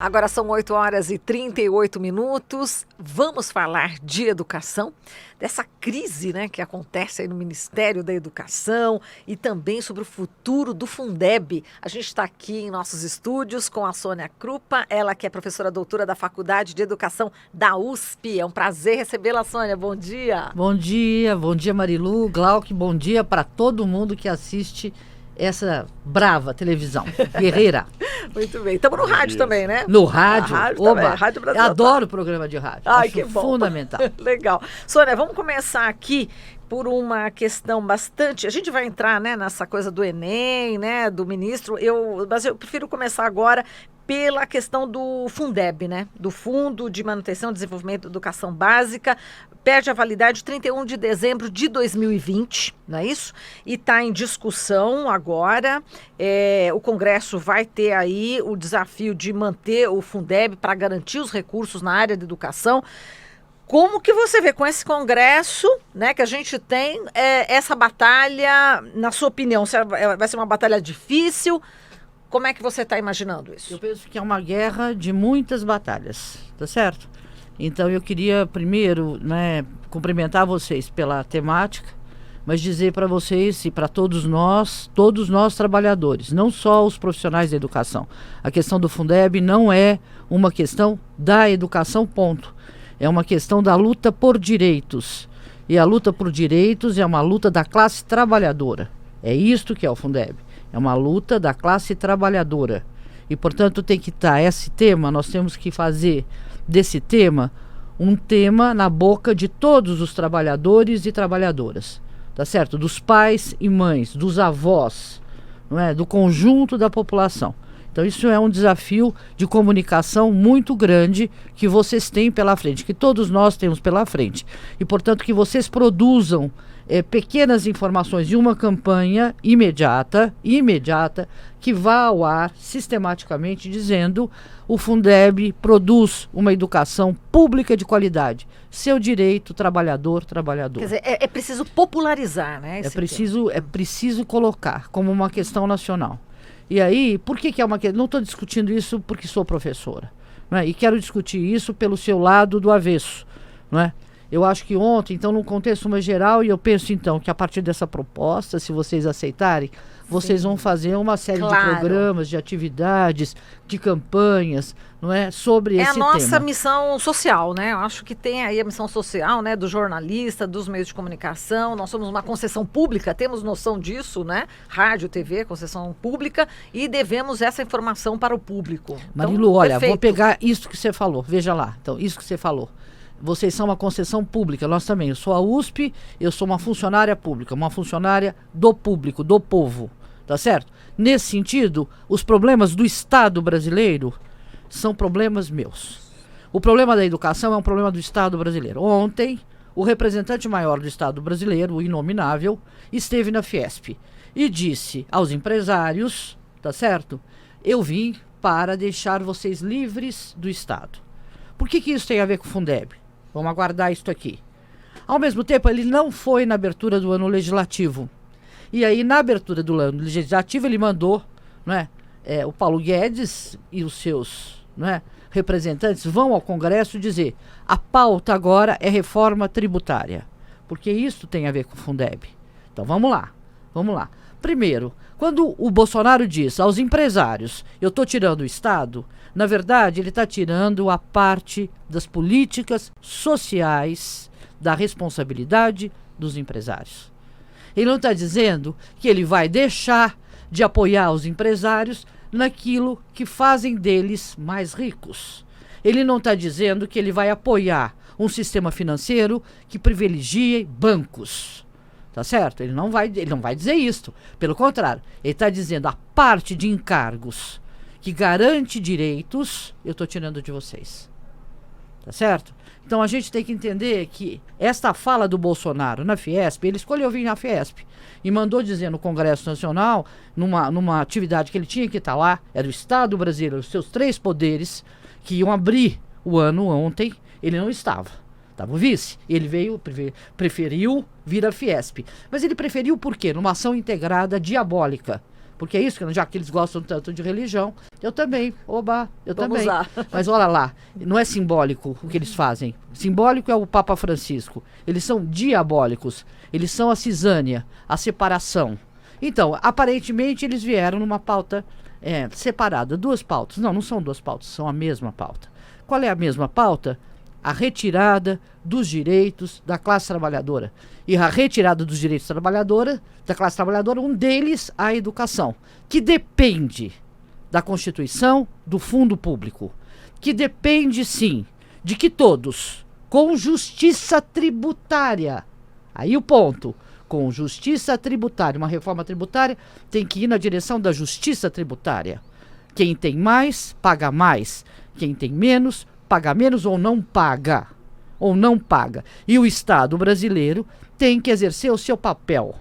Agora são 8h38. Vamos falar de educação, dessa crise, né, que acontece aí no Ministério da Educação e também sobre o futuro do Fundeb. A gente está aqui em nossos estúdios com a Sônia Krupa, ela que é professora doutora da Faculdade de Educação da USP. É um prazer recebê-la, Sônia. Bom dia. Bom dia Marilu, Glauque, bom dia para todo mundo que assiste essa brava televisão, guerreira. Muito bem. Estamos no rádio também, né? No rádio? Oba, Rádio Brasil. Eu adoro o programa de rádio. Ai, que bom. Fundamental. Legal. Sônia, vamos começar aqui por uma questão bastante... A gente vai entrar, né, nessa coisa do Enem, né, do ministro. Mas eu prefiro começar agora pela questão do Fundeb, né? Do Fundo de Manutenção e Desenvolvimento da Educação Básica. Perde a validade 31 de dezembro de 2020, não é isso? E está em discussão agora. O Congresso vai ter aí o desafio de manter o Fundeb para garantir os recursos na área de educação. Como que você vê com esse Congresso, né, que a gente tem, essa batalha, na sua opinião, vai ser uma batalha difícil? Como é que você está imaginando isso? Eu penso que é uma guerra de muitas batalhas, tá certo? Então eu queria primeiro, né, cumprimentar vocês pela temática, mas dizer para vocês e para todos nós trabalhadores, não só os profissionais da educação. A questão do Fundeb não é uma questão da educação, ponto. É uma questão da luta por direitos. E a luta por direitos é uma luta da classe trabalhadora. É isto que é o Fundeb. É uma luta da classe trabalhadora. E, portanto, tem que estar esse tema, nós temos que fazer desse tema um tema na boca de todos os trabalhadores e trabalhadoras. Tá certo? Dos pais e mães, dos avós, não é? Do conjunto da população. Então isso é um desafio de comunicação muito grande que vocês têm pela frente, que todos nós temos pela frente. E, portanto, que vocês produzam pequenas informações de uma campanha imediata, que vá ao ar sistematicamente dizendo: o Fundeb produz uma educação pública de qualidade. Seu direito, trabalhador. Quer dizer, é preciso popularizar, né? É preciso colocar como uma questão nacional. E aí, por que é uma questão? Não estou discutindo isso porque sou professora, não é? E quero discutir isso pelo seu lado do avesso, não é? Eu acho que ontem, então, num contexto mais geral, e eu penso, então, que a partir dessa proposta, se vocês aceitarem, vocês vão fazer uma série de programas, de atividades, de campanhas, não é? Sobre esse tema. É a nossa missão social, né? Eu acho que tem aí a missão social, né? Do jornalista, dos meios de comunicação. Nós somos uma concessão pública, temos noção disso, né? Rádio, TV, concessão pública, e devemos essa informação para o público. Marilu, então, olha, vou pegar isso que você falou, veja lá. Então, isso que você falou. Vocês são uma concessão pública, nós também. Eu sou a USP, eu sou uma funcionária pública, uma funcionária do público, do povo, tá certo? Nesse sentido, os problemas do Estado brasileiro são problemas meus. O problema da educação é um problema do Estado brasileiro. Ontem, o representante maior do Estado brasileiro, o inominável, esteve na Fiesp e disse aos empresários, tá certo? Eu vim para deixar vocês livres do Estado. Por que isso tem a ver com o Fundeb? Vamos aguardar isso aqui. Ao mesmo tempo, ele não foi na abertura do ano legislativo. E aí, na abertura do ano legislativo, ele mandou, não é, o Paulo Guedes e os seus, não é, representantes vão ao Congresso dizer: a pauta agora é reforma tributária. Porque isso tem a ver com o Fundeb. Então, vamos lá. Primeiro, quando o Bolsonaro diz aos empresários: eu estou tirando o Estado, na verdade, ele está tirando a parte das políticas sociais, da responsabilidade dos empresários. Ele não está dizendo que ele vai deixar de apoiar os empresários naquilo que fazem deles mais ricos. Ele não está dizendo que ele vai apoiar um sistema financeiro que privilegie bancos. Tá certo? Ele não vai dizer isso. Pelo contrário, ele está dizendo: a parte de encargos que garante direitos, eu estou tirando de vocês. Tá certo? Então a gente tem que entender que esta fala do Bolsonaro na Fiesp, ele escolheu vir na Fiesp e mandou dizer no Congresso Nacional, numa atividade que ele tinha que estar lá, era o Estado brasileiro, os seus 3 poderes, que iam abrir o ano ontem, ele não estava. Estava o vice. Ele preferiu vir à Fiesp. Mas ele preferiu por quê? Numa ação integrada diabólica Porque é isso, já que eles gostam tanto de religião, eu também, eu Vamos também. lá. Mas olha lá, não é simbólico o que eles fazem. Simbólico é o Papa Francisco. Eles são diabólicos. Eles são a cisânia, a separação. Então, aparentemente, eles vieram numa pauta separada. Duas pautas. Não são duas pautas, são a mesma pauta. Qual é a mesma pauta? A retirada dos direitos da classe trabalhadora. E a retirada dos direitos da classe trabalhadora, um deles a educação, que depende da Constituição, do fundo público, que depende, sim, de que todos, com justiça tributária, aí o ponto, com justiça tributária, uma reforma tributária tem que ir na direção da justiça tributária. Quem tem mais, paga mais. Quem tem menos, paga menos ou não paga. E o Estado brasileiro tem que exercer o seu papel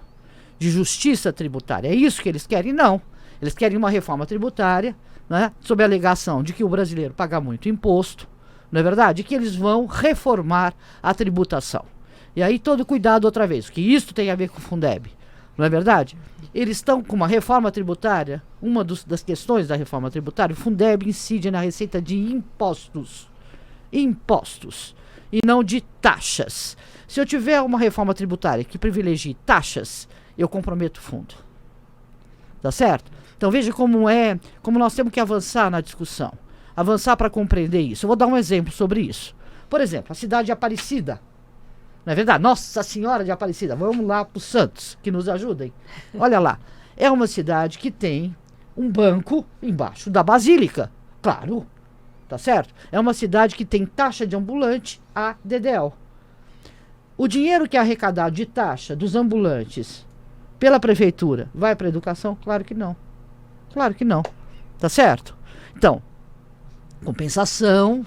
de justiça tributária. É isso que eles querem? Não. Eles querem uma reforma tributária, né, sob a alegação de que o brasileiro paga muito imposto, não é verdade? E que eles vão reformar a tributação. E aí todo cuidado outra vez, que isso tem a ver com o Fundeb, não é verdade? Eles estão com uma reforma tributária, das questões da reforma tributária, o Fundeb incide na receita de impostos, e não de taxas. Se eu tiver uma reforma tributária que privilegie taxas, eu comprometo o fundo. Tá certo? Então veja como nós temos que avançar na discussão. Avançar para compreender isso. Eu vou dar um exemplo sobre isso. Por exemplo, a cidade de Aparecida. Não é verdade? Nossa Senhora de Aparecida. Vamos lá para os santos que nos ajudem. Olha lá. É uma cidade que tem um banco embaixo da Basílica. Claro. Tá certo? É uma cidade que tem taxa de ambulante a DDL. O dinheiro que é arrecadado de taxa dos ambulantes pela prefeitura vai para a educação? Claro que não. Claro que não. Tá certo? Então, compensação.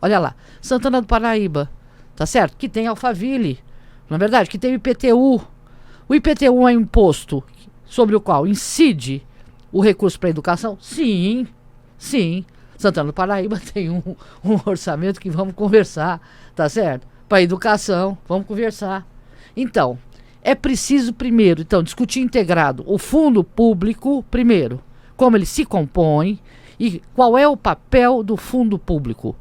Olha lá. Santana do Paraíba. Tá certo? Que tem Alphaville. Não é verdade? Que tem o IPTU. O IPTU é um imposto sobre o qual incide o recurso para a educação? Sim. Santana do Paraíba tem um orçamento que vamos conversar, tá certo? Para a educação, vamos conversar. Então, é preciso primeiro, discutir integrado o fundo público, primeiro, como ele se compõe e qual é o papel do fundo público.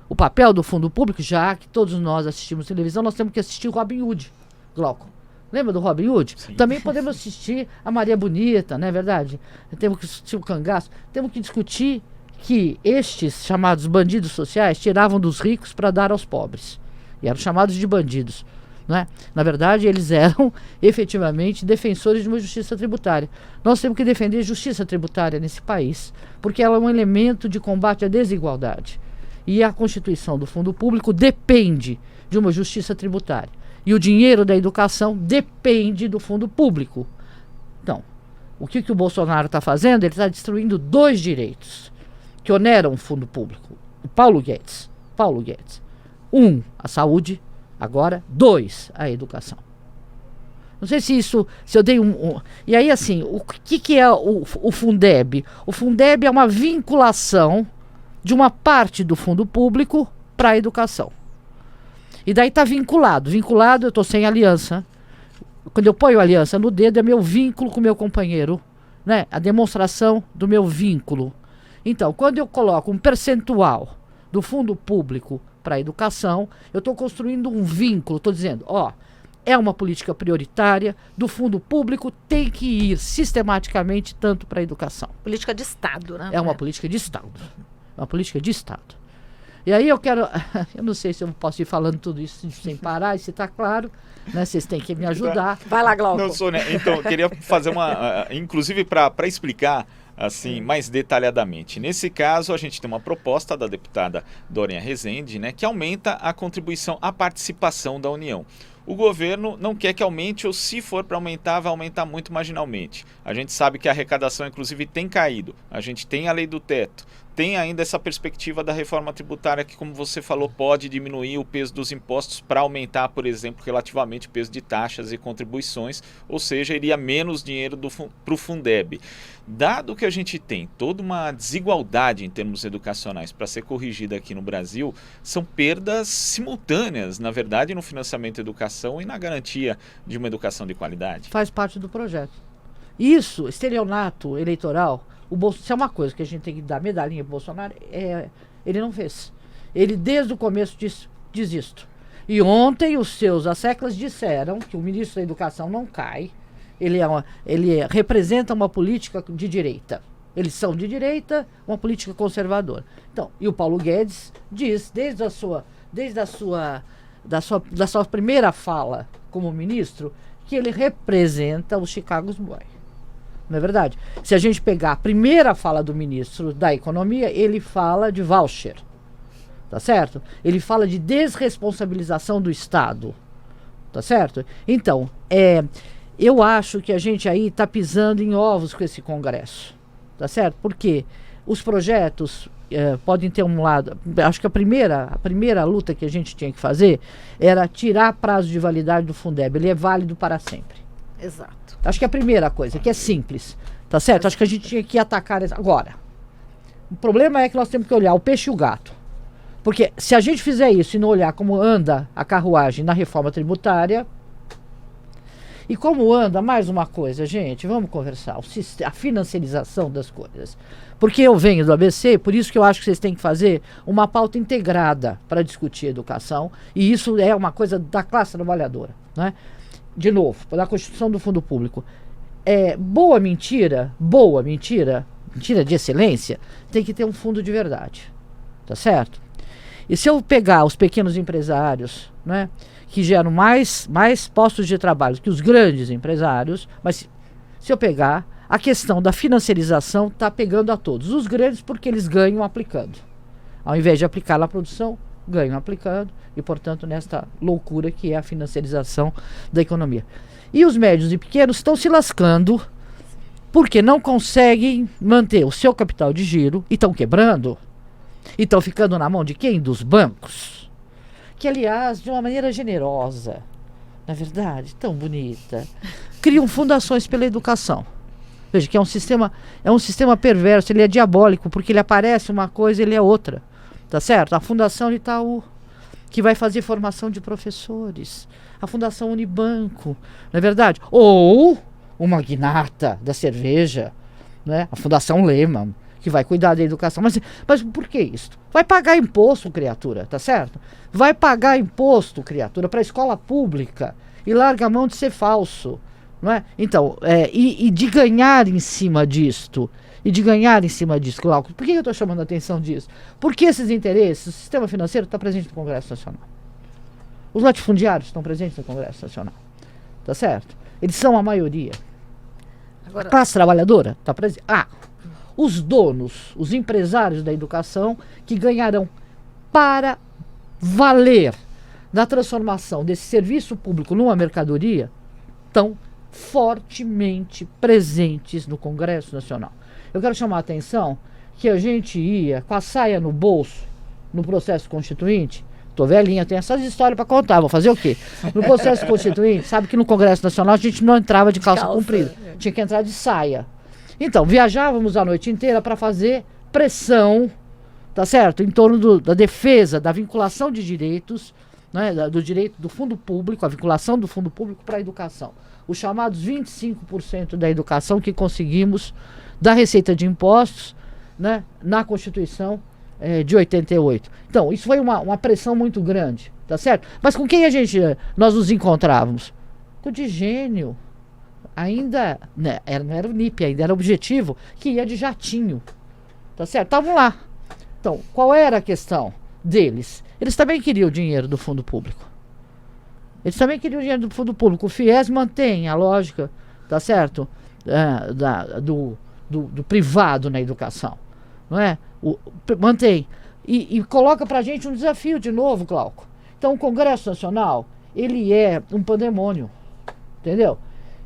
O papel do fundo público, já que todos nós assistimos televisão, nós temos que assistir o Robin Hood, Glauco. Lembra do Robin Hood? Sim. Também podemos assistir a Maria Bonita, não é verdade? Temos que assistir o Cangaço. Temos que discutir que estes chamados bandidos sociais tiravam dos ricos para dar aos pobres. E eram chamados de bandidos. Não é? Na verdade, eles eram efetivamente defensores de uma justiça tributária. Nós temos que defender justiça tributária nesse país, porque ela é um elemento de combate à desigualdade. E a constituição do fundo público depende de uma justiça tributária. E o dinheiro da educação depende do fundo público. Então, o que o Bolsonaro está fazendo? Ele está destruindo dois direitos que oneram o fundo público. O Paulo Guedes. Um, a saúde. Agora, dois, a educação. Não sei se eu dei E aí, assim, o que é o Fundeb? O Fundeb é uma vinculação de uma parte do fundo público para a educação. E daí está vinculado, eu estou sem aliança. Quando eu ponho aliança no dedo, é meu vínculo com o meu companheiro, né? A demonstração do meu vínculo. Então, quando eu coloco um percentual do fundo público para a educação, eu estou construindo um vínculo, estou dizendo, é uma política prioritária do fundo público, tem que ir sistematicamente tanto para a educação. Política de Estado, né? É uma política de Estado. E aí eu não sei se eu posso ir falando tudo isso sem parar, e se está claro, né? Vocês têm que me ajudar. Vai lá, Glauco. Não, Sônia, então, eu queria fazer inclusive para explicar assim, mais detalhadamente. Nesse caso, a gente tem uma proposta da deputada Dória Rezende, né, que aumenta a contribuição à participação da União. O governo não quer que aumente, ou se for para aumentar, vai aumentar muito marginalmente. A gente sabe que a arrecadação, inclusive, tem caído. A gente tem a lei do teto. Tem ainda essa perspectiva da reforma tributária que, como você falou, pode diminuir o peso dos impostos para aumentar, por exemplo, relativamente o peso de taxas e contribuições, ou seja, iria menos dinheiro para o Fundeb. Dado que a gente tem toda uma desigualdade em termos educacionais para ser corrigida aqui no Brasil, são perdas simultâneas, na verdade, no financiamento da educação e na garantia de uma educação de qualidade. Faz parte do projeto. Isso, estelionato eleitoral, se é uma coisa que a gente tem que dar medalhinha pro Bolsonaro, ele não fez. Ele desde o começo diz isto. E ontem os seus asseclas disseram que o ministro da Educação não cai. Ele representa uma política de direita. Eles são de direita, uma política conservadora. Então, e o Paulo Guedes diz, desde a sua primeira fala como ministro, que ele representa o Chicago's Boy. Não é verdade? Se a gente pegar a primeira fala do ministro da Economia, ele fala de voucher. Tá certo? Ele fala de desresponsabilização do Estado. Tá certo? Então, eu acho que a gente aí está pisando em ovos com esse Congresso. Tá certo? Porque os projetos podem ter um lado. Acho que a primeira luta que a gente tinha que fazer era tirar prazo de validade do Fundeb. Ele é válido para sempre. Exato. Acho que é a primeira coisa, que é simples. Tá certo? Acho que a gente tinha que atacar agora. O problema é que nós temos que olhar o peixe e o gato. Porque se a gente fizer isso e não olhar como anda a carruagem na reforma tributária. E como anda, mais uma coisa, gente, vamos conversar, a financiarização das coisas. Porque eu venho do ABC, por isso que eu acho que vocês têm que fazer uma pauta integrada para discutir educação, e isso é uma coisa da classe trabalhadora, né? De novo, da Constituição do Fundo Público. Mentira de excelência, tem que ter um fundo de verdade, tá certo? E se eu pegar os pequenos empresários, né, que geram mais postos de trabalho que os grandes empresários, mas se eu pegar, a questão da financiarização está pegando a todos. Os grandes porque eles ganham aplicando. Ao invés de aplicar na produção, ganham aplicando e, portanto, nesta loucura que é a financiarização da economia. E os médios e pequenos estão se lascando porque não conseguem manter o seu capital de giro e estão quebrando. E estão ficando na mão de quem? Dos bancos. Que, aliás, de uma maneira generosa, na verdade, tão bonita, criam fundações pela educação. Veja que é um sistema perverso, ele é diabólico, porque ele aparece uma coisa e ele é outra. Tá certo? A Fundação Itaú, que vai fazer formação de professores. A Fundação Unibanco, não é verdade? Ou o magnata da cerveja, né? A Fundação Lehman, que vai cuidar da educação. Mas por que isso? Vai pagar imposto, criatura, tá certo? Vai pagar imposto, criatura, para a escola pública e larga a mão de ser falso, não é? Então, e de ganhar em cima disto, Glauco, por que eu estou chamando a atenção disso? Porque esses interesses, o sistema financeiro está presente no Congresso Nacional. Os latifundiários estão presentes no Congresso Nacional, tá certo? Eles são a maioria. Agora, a classe trabalhadora está presente. Os donos, os empresários da educação que ganharão para valer na transformação desse serviço público numa mercadoria estão fortemente presentes no Congresso Nacional. Eu quero chamar a atenção que a gente ia com a saia no bolso no processo constituinte. Tô velhinha, tenho essas histórias para contar, vou fazer o quê? No processo constituinte, sabe que no Congresso Nacional a gente não entrava de calça comprida, tinha que entrar de saia. Então, viajávamos a noite inteira para fazer pressão, tá certo? Em torno da defesa, da vinculação de direitos, né? Do direito do fundo público, a vinculação do fundo público para a educação. Os chamados 25% da educação que conseguimos da receita de impostos, né? Na Constituição de 88. Então, isso foi uma pressão muito grande, tá certo? Mas com quem nós nos encontrávamos? Com o Digênio. Ainda, né, não era o NIP, ainda era objetivo, que ia de jatinho, tá certo? Estavam lá. Então, qual era a questão deles? Eles também queriam o dinheiro do fundo público. O FIES mantém a lógica, tá certo? Do privado na educação, não é? Mantém. E coloca pra gente um desafio de novo, Glauco. Então, o Congresso Nacional, ele é um pandemônio, entendeu?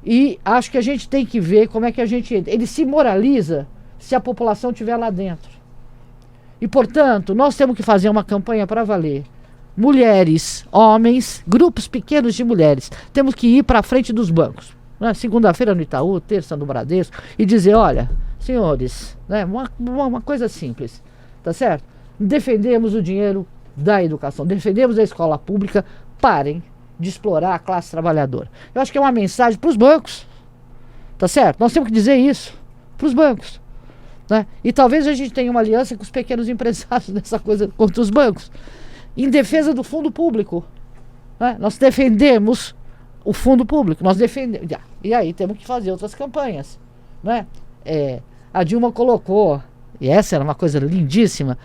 E acho que a gente tem que ver como é que ele se moraliza se a população estiver lá dentro. E, portanto, nós temos que fazer uma campanha para valer. Mulheres, homens, grupos pequenos de mulheres. Temos que ir para a frente dos bancos. Né? Segunda-feira no Itaú, terça no Bradesco. E dizer, olha, senhores, né? uma coisa simples, tá certo? Defendemos o dinheiro da educação. Defendemos a escola pública. Parem de explorar a classe trabalhadora. Eu acho que é uma mensagem para os bancos, tá Tá certo? Nós temos que dizer isso para os bancos. Né? E talvez a gente tenha uma aliança com os pequenos empresários nessa coisa contra os bancos. Em defesa do fundo público. Né? Nós defendemos o fundo público. Nós defendemos. E aí temos que fazer outras campanhas. Né? A Dilma colocou, e essa era uma coisa lindíssima,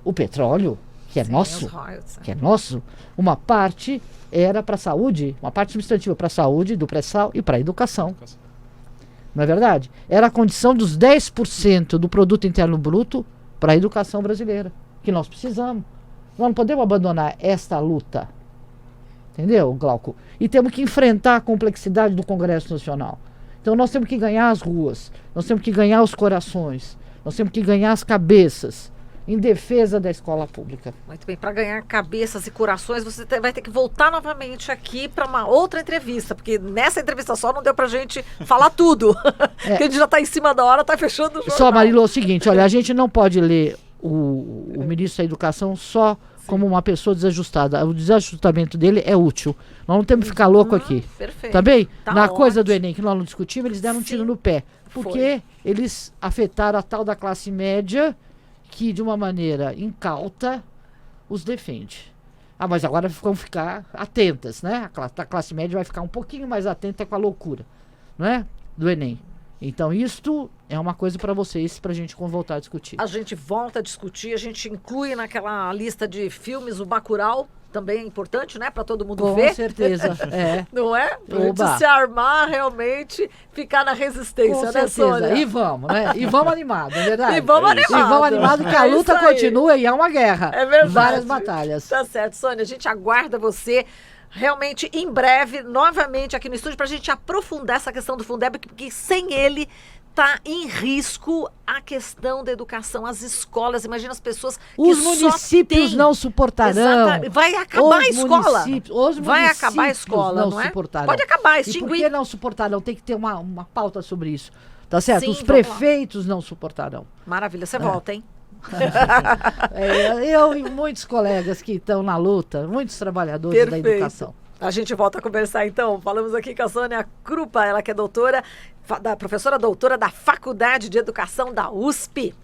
o petróleo, que é nosso, uma parte era para a saúde, uma parte substantiva para a saúde, do pré-sal e para a educação. Não é verdade? Era a condição dos 10% do produto interno bruto para a educação brasileira, que nós precisamos. Nós não podemos abandonar esta luta. Entendeu, Glauco? E temos que enfrentar a complexidade do Congresso Nacional. Então nós temos que ganhar as ruas, nós temos que ganhar os corações, nós temos que ganhar as cabeças em defesa da escola pública. Muito bem, para ganhar cabeças e corações, você vai ter que voltar novamente aqui para uma outra entrevista, porque nessa entrevista só não deu para a gente falar tudo. Porque a gente já está em cima da hora, está fechando o jornal. Só, Marilu, é o seguinte, olha, a gente não pode ler o ministro da Educação só como uma pessoa desajustada. O desajustamento dele é útil. Nós não temos que ficar louco aqui. Perfeito. Tá bem? Tá Na ótimo. Coisa do Enem que nós não discutimos, eles deram um tiro no pé. Porque Foi. eles afetaram a tal da classe média que, de uma maneira incauta, os defende. Mas agora vamos ficar atentas, né? A classe média vai ficar um pouquinho mais atenta com a loucura, não é? Do Enem. Então, isto é uma coisa para vocês, para a gente voltar a discutir. A gente volta a discutir, a gente inclui naquela lista de filmes o Bacurau, também é importante, né? Para todo mundo ver. Com certeza, Não é? Pra Oba. gente se armar realmente, ficar na resistência, Com né, certeza. Sônia? E vamos, né? E vamos animado, é verdade? E vamos É isso. animado. E vamos animado que a É luta isso aí. continua e é uma guerra. É verdade. Várias batalhas. Tá certo, Sônia. A gente aguarda você realmente em breve, novamente aqui no estúdio, para a gente aprofundar essa questão do Fundeb, porque sem ele está em risco a questão da educação, as escolas. Imagina as pessoas que Os só municípios têm- não suportarão. Exatamente. Vai acabar a escola. Os Vai acabar a municípios escola, não é? suportarão. Pode acabar, E por extinguir. que não suportarão? Tem que ter uma pauta sobre isso. Tá certo? Sim, Os vamos lá. prefeitos não suportarão. Maravilha, você volta, hein? Eu e muitos colegas que estão na luta, muitos trabalhadores da educação. A gente volta a conversar então. Falamos aqui com a Sônia Krupa, ela que é professora doutora da Faculdade de Educação da USP.